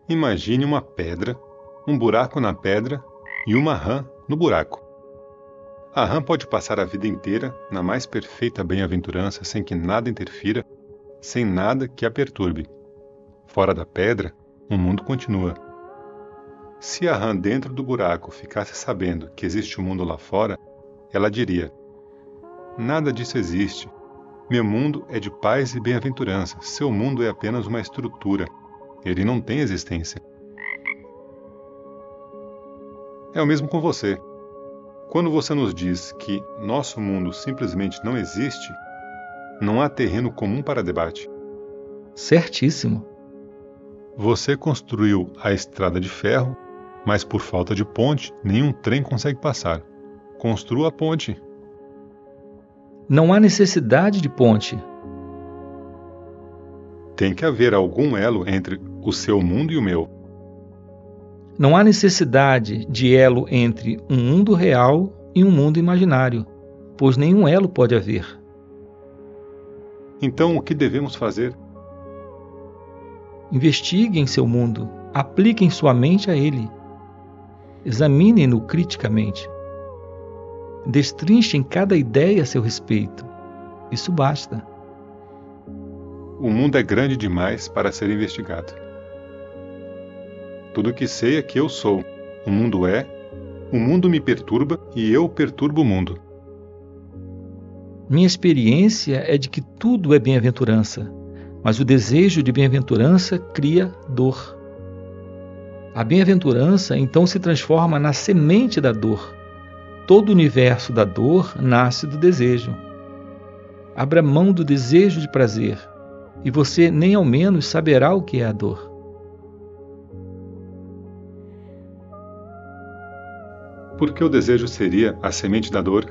Imagine uma pedra, um buraco na pedra e uma rã no buraco. A rã pode passar a vida inteira na mais perfeita bem-aventurança sem que nada interfira, sem nada que a perturbe. Fora da pedra, o mundo continua. Se a rã dentro do buraco ficasse sabendo que existe um mundo lá fora, ela diria: nada disso existe. Meu mundo é de paz e bem-aventurança. Seu mundo é apenas uma estrutura. Ele não tem existência. É o mesmo com você. Quando você nos diz que nosso mundo simplesmente não existe, não há terreno comum para debate. Certíssimo. Você construiu a estrada de ferro, mas por falta de ponte, nenhum trem consegue passar. Construa a ponte. Não há necessidade de ponte. Tem que haver algum elo entre o seu mundo e o meu. Não há necessidade de elo entre um mundo real e um mundo imaginário, pois nenhum elo pode haver. Então, o que devemos fazer? Investiguem seu mundo, apliquem sua mente a ele. Examinem-no criticamente. Destrinchem cada ideia a seu respeito. Isso basta. O mundo é grande demais para ser investigado. Tudo o que sei é que eu sou. O mundo me perturba e eu perturbo o mundo. Minha experiência é de que tudo é bem-aventurança, mas o desejo de bem-aventurança cria dor. A bem-aventurança então se transforma na semente da dor. Todo o universo da dor nasce do desejo. Abra mão do desejo de prazer, e você nem ao menos saberá o que é a dor. Por que o desejo seria a semente da dor?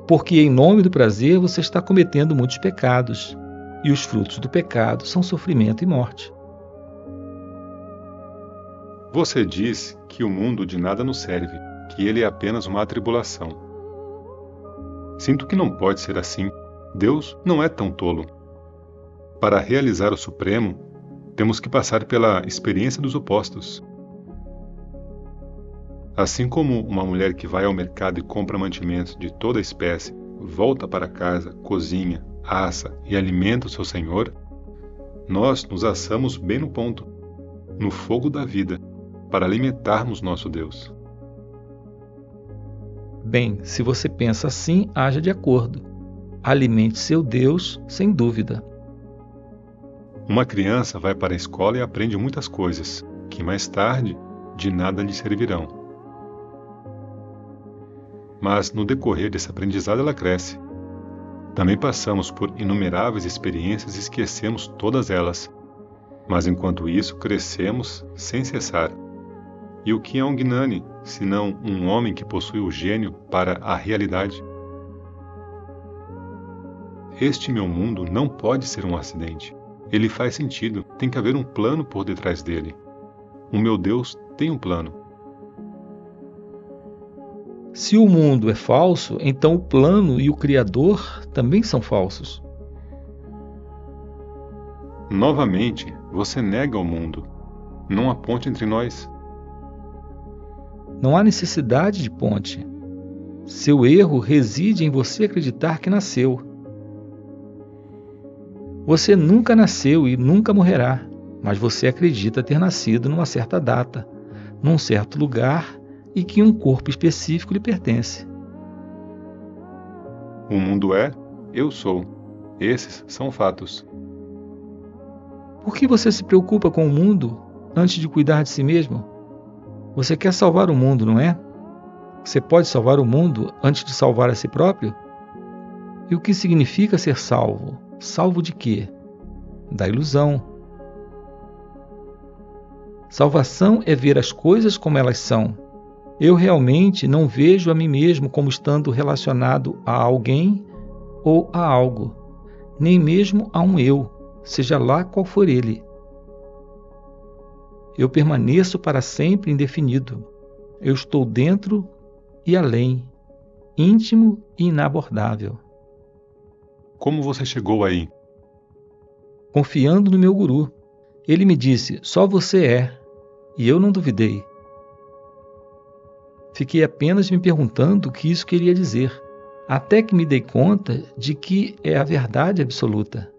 Porque em nome do prazer você está cometendo muitos pecados, e os frutos do pecado são sofrimento e morte. Você diz que o mundo de nada nos serve, que ele é apenas uma atribulação. Sinto que não pode ser assim. Deus não é tão tolo. Para realizar o Supremo, temos que passar pela experiência dos opostos. Assim como uma mulher que vai ao mercado e compra mantimentos de toda espécie, volta para casa, cozinha, assa e alimenta o seu senhor, nós nos assamos bem no ponto, no fogo da vida, para alimentarmos nosso Deus. Bem, se você pensa assim, haja de acordo. Alimente seu Deus, sem dúvida. Uma criança vai para a escola e aprende muitas coisas, que mais tarde de nada lhe servirão. Mas no decorrer desse aprendizado ela cresce. Também passamos por inumeráveis experiências e esquecemos todas elas. Mas enquanto isso, crescemos sem cessar. E o que é um Gnani, senão um homem que possui o gênio para a realidade? Este meu mundo não pode ser um acidente. Ele faz sentido, tem que haver um plano por detrás dele. O meu Deus tem um plano. Se o mundo é falso, então o plano e o Criador também são falsos. Novamente, você nega o mundo. Não há ponte entre nós. Não há necessidade de ponte. Seu erro reside em você acreditar que nasceu. Você nunca nasceu e nunca morrerá, mas você acredita ter nascido numa certa data, num certo lugar e que um corpo específico lhe pertence. O mundo é, eu sou. Esses são fatos. Por que você se preocupa com o mundo antes de cuidar de si mesmo? Você quer salvar o mundo, não é? Você pode salvar o mundo antes de salvar a si próprio? E o que significa ser salvo? Salvo de quê? Da ilusão. Salvação é ver as coisas como elas são. Eu realmente não vejo a mim mesmo como estando relacionado a alguém ou a algo, nem mesmo a um eu, seja lá qual for ele. Eu permaneço para sempre indefinido. Eu estou dentro e além, íntimo e inabordável. Como você chegou aí? Confiando no meu guru. Ele me disse: só você é, e eu não duvidei. Fiquei apenas me perguntando o que isso queria dizer, até que me dei conta de que é a verdade absoluta.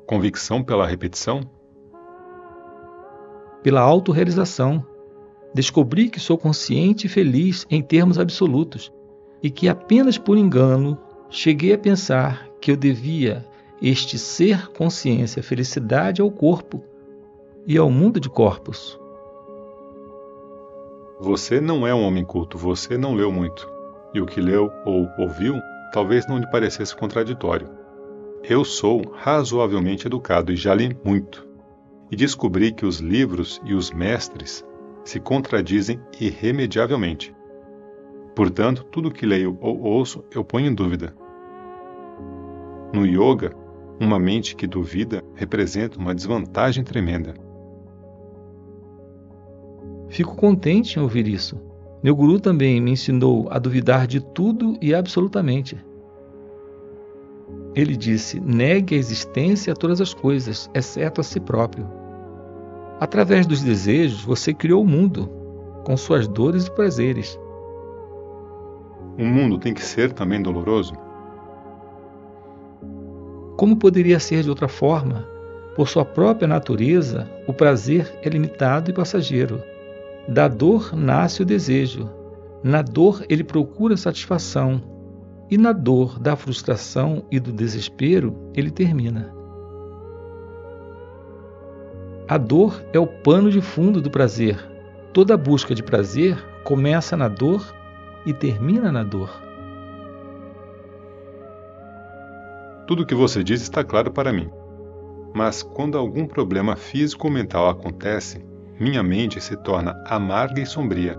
Convicção pela repetição? Pela autorrealização. Descobri que sou consciente e feliz em termos absolutos, e que apenas por engano cheguei a pensar que eu devia este ser consciência, felicidade ao corpo e ao mundo de corpos. Você não é um homem culto, você não leu muito. E o que leu ou ouviu talvez não lhe parecesse contraditório. Eu sou razoavelmente educado e já li muito. E descobri que os livros e os mestres se contradizem irremediavelmente. Portanto, tudo que leio ou ouço eu ponho em dúvida. No yoga, uma mente que duvida representa uma desvantagem tremenda. Fico contente em ouvir isso. Meu guru também me ensinou a duvidar de tudo e absolutamente. Ele disse: negue a existência a todas as coisas, exceto a si próprio. Através dos desejos, você criou o mundo, com suas dores e prazeres. O mundo tem que ser também doloroso? Como poderia ser de outra forma? Por sua própria natureza, o prazer é limitado e passageiro. Da dor nasce o desejo. Na dor ele procura satisfação. E na dor da frustração e do desespero ele termina. A dor é o pano de fundo do prazer. Toda busca de prazer começa na dor e termina na dor. Tudo o que você diz está claro para mim. Mas quando algum problema físico ou mental acontece, minha mente se torna amarga e sombria,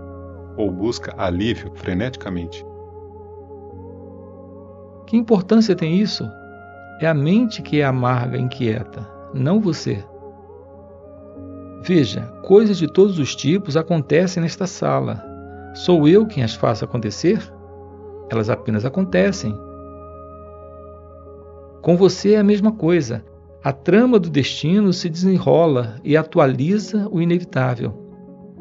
ou busca alívio freneticamente. Que importância tem isso? É a mente que é amarga e inquieta, não você. Veja, coisas de todos os tipos acontecem nesta sala. Sou eu quem as faço acontecer? Elas apenas acontecem. Com você é a mesma coisa. A trama do destino se desenrola e atualiza o inevitável.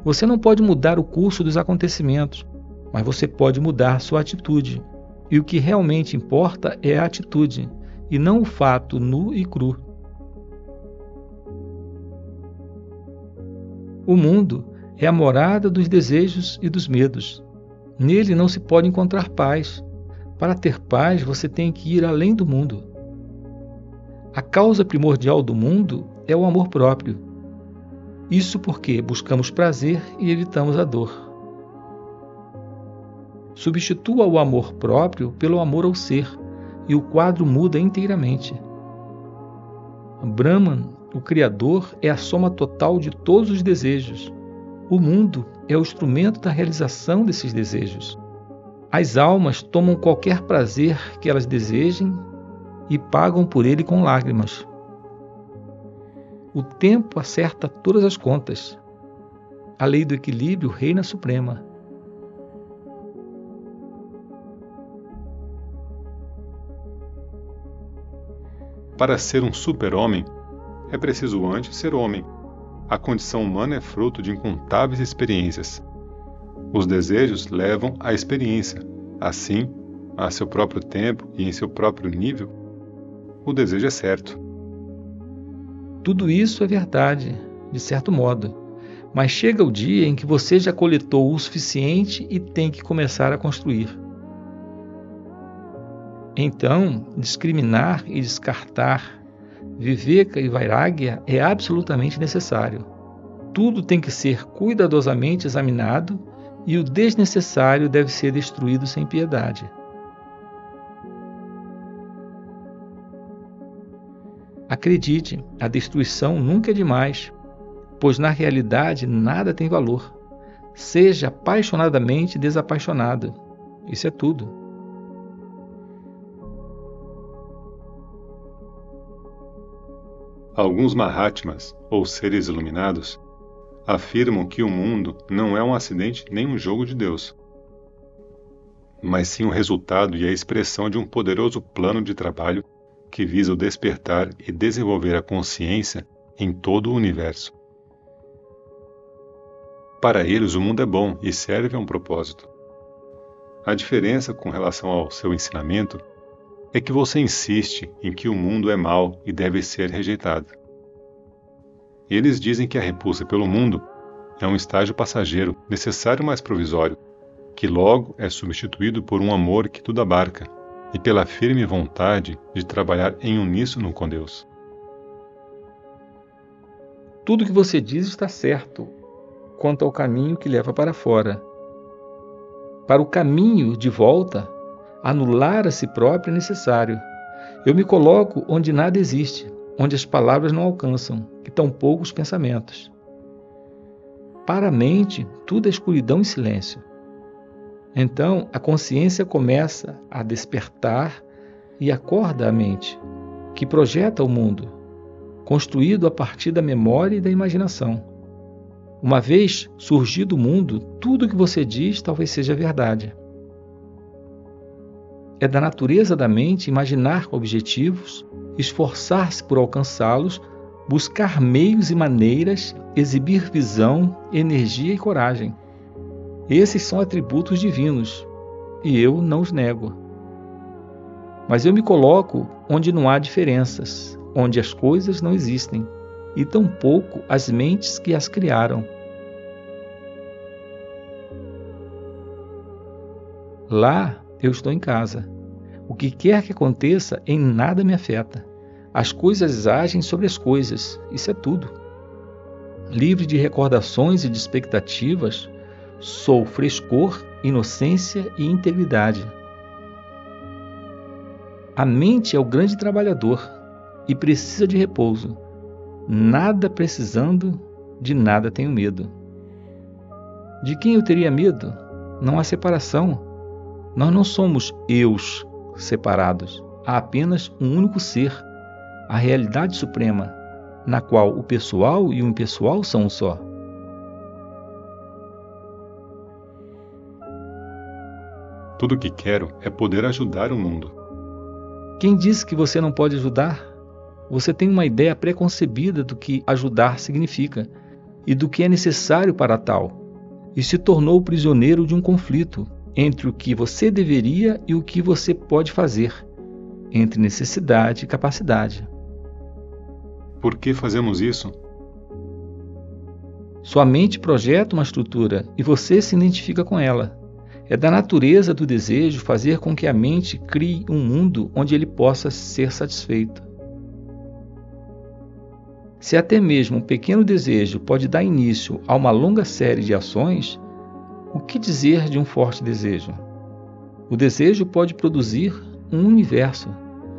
Você não pode mudar o curso dos acontecimentos, mas você pode mudar sua atitude. E o que realmente importa é a atitude, e não o fato nu e cru. O mundo é a morada dos desejos e dos medos. Nele não se pode encontrar paz. Para ter paz, você tem que ir além do mundo. A causa primordial do mundo é o amor próprio. Isso porque buscamos prazer e evitamos a dor. Substitua o amor próprio pelo amor ao ser, e o quadro muda inteiramente. Brahman, o Criador, é a soma total de todos os desejos. O mundo é o instrumento da realização desses desejos. As almas tomam qualquer prazer que elas desejem e pagam por ele com lágrimas. O tempo acerta todas as contas. A lei do equilíbrio reina suprema. Para ser um super-homem, é preciso antes ser homem. A condição humana é fruto de incontáveis experiências. Os desejos levam à experiência. Assim, a seu próprio tempo e em seu próprio nível, o desejo é certo. Tudo isso é verdade, de certo modo. Mas chega o dia em que você já coletou o suficiente e tem que começar a construir. Então, discriminar e descartar, Viveka e Vairagya é absolutamente necessário. Tudo tem que ser cuidadosamente examinado e o desnecessário deve ser destruído sem piedade. Acredite, a destruição nunca é demais, pois na realidade nada tem valor. Seja apaixonadamente desapaixonado. Isso é tudo. Alguns Mahatmas, ou seres iluminados, afirmam que o mundo não é um acidente nem um jogo de Deus, mas sim o resultado e a expressão de um poderoso plano de trabalho que visa o despertar e desenvolver a consciência em todo o universo. Para eles, o mundo é bom e serve a um propósito. A diferença com relação ao seu ensinamento é que você insiste em que o mundo é mau e deve ser rejeitado. Eles dizem que a repulsa pelo mundo é um estágio passageiro, necessário mas provisório, que logo é substituído por um amor que tudo abarca e pela firme vontade de trabalhar em uníssono com Deus. Tudo que você diz está certo quanto ao caminho que leva para fora. Para o caminho de volta, anular a si próprio é necessário. Eu me coloco onde nada existe, onde as palavras não alcançam, e tampouco os pensamentos. Para a mente, tudo é escuridão e silêncio. Então, a consciência começa a despertar e acorda a mente, que projeta o mundo, construído a partir da memória e da imaginação. Uma vez surgido o mundo, tudo o que você diz talvez seja verdade. É da natureza da mente imaginar objetivos, esforçar-se por alcançá-los, buscar meios e maneiras, exibir visão, energia e coragem. Esses são atributos divinos, e eu não os nego. Mas eu me coloco onde não há diferenças, onde as coisas não existem, e tampouco as mentes que as criaram. Lá eu estou em casa. O que quer que aconteça, em nada me afeta. As coisas agem sobre as coisas, isso é tudo. Livre de recordações e de expectativas, sou frescor, inocência e integridade. A mente é o grande trabalhador e precisa de repouso. Nada precisando, de nada tenho medo. De quem eu teria medo? Não há separação. Nós não somos eus separados. Há apenas um único ser, a realidade suprema, na qual o pessoal e o impessoal são um só. Tudo o que quero é poder ajudar o mundo. Quem disse que você não pode ajudar? Você tem uma ideia preconcebida do que ajudar significa e do que é necessário para tal, e se tornou prisioneiro de um conflito entre o que você deveria e o que você pode fazer, entre necessidade e capacidade. Por que fazemos isso? Sua mente projeta uma estrutura e você se identifica com ela. É da natureza do desejo fazer com que a mente crie um mundo onde ele possa ser satisfeito. Se até mesmo um pequeno desejo pode dar início a uma longa série de ações, o que dizer de um forte desejo? O desejo pode produzir um universo.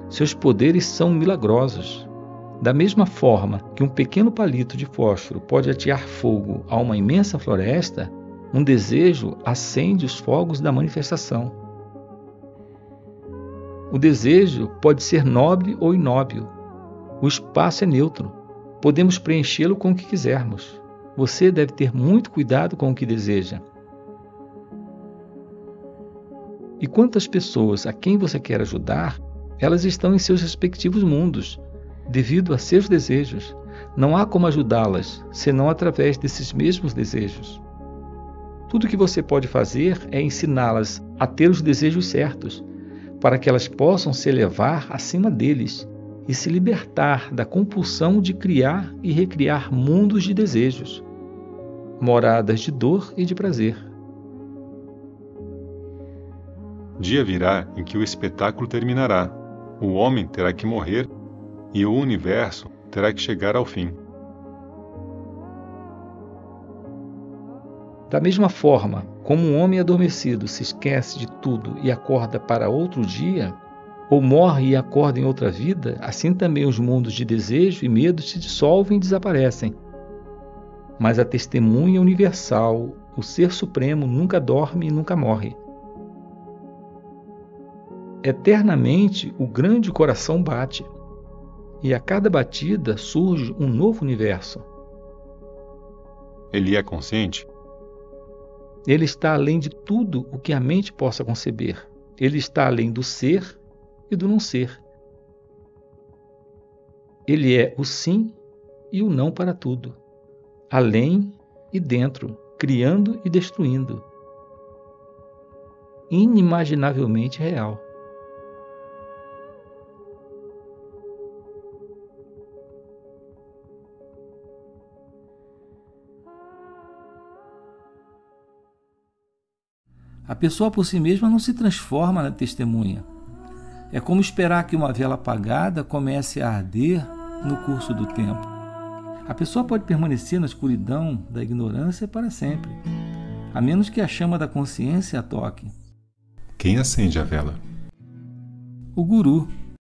Seus poderes são milagrosos. Da mesma forma que um pequeno palito de fósforo pode atear fogo a uma imensa floresta, um desejo acende os fogos da manifestação. O desejo pode ser nobre ou inóbil. O espaço é neutro. Podemos preenchê-lo com o que quisermos. Você deve ter muito cuidado com o que deseja. E quantas pessoas a quem você quer ajudar, elas estão em seus respectivos mundos, devido a seus desejos. Não há como ajudá-las, senão através desses mesmos desejos. Tudo o que você pode fazer é ensiná-las a ter os desejos certos, para que elas possam se elevar acima deles e se libertar da compulsão de criar e recriar mundos de desejos, moradas de dor e de prazer. Dia virá em que o espetáculo terminará, o homem terá que morrer e o universo terá que chegar ao fim. Da mesma forma, como um homem adormecido se esquece de tudo e acorda para outro dia, ou morre e acorda em outra vida, assim também os mundos de desejo e medo se dissolvem e desaparecem. Mas a testemunha universal, o Ser Supremo, nunca dorme e nunca morre. Eternamente o grande coração bate, e a cada batida surge um novo universo. Ele é consciente? Ele está além de tudo o que a mente possa conceber. Ele está além do ser e do não ser. Ele é o sim e o não para tudo, além e dentro, criando e destruindo. Inimaginavelmente real. A pessoa por si mesma não se transforma na testemunha. É como esperar que uma vela apagada comece a arder no curso do tempo. A pessoa pode permanecer na escuridão da ignorância para sempre, a menos que a chama da consciência a toque. Quem acende a vela? O guru.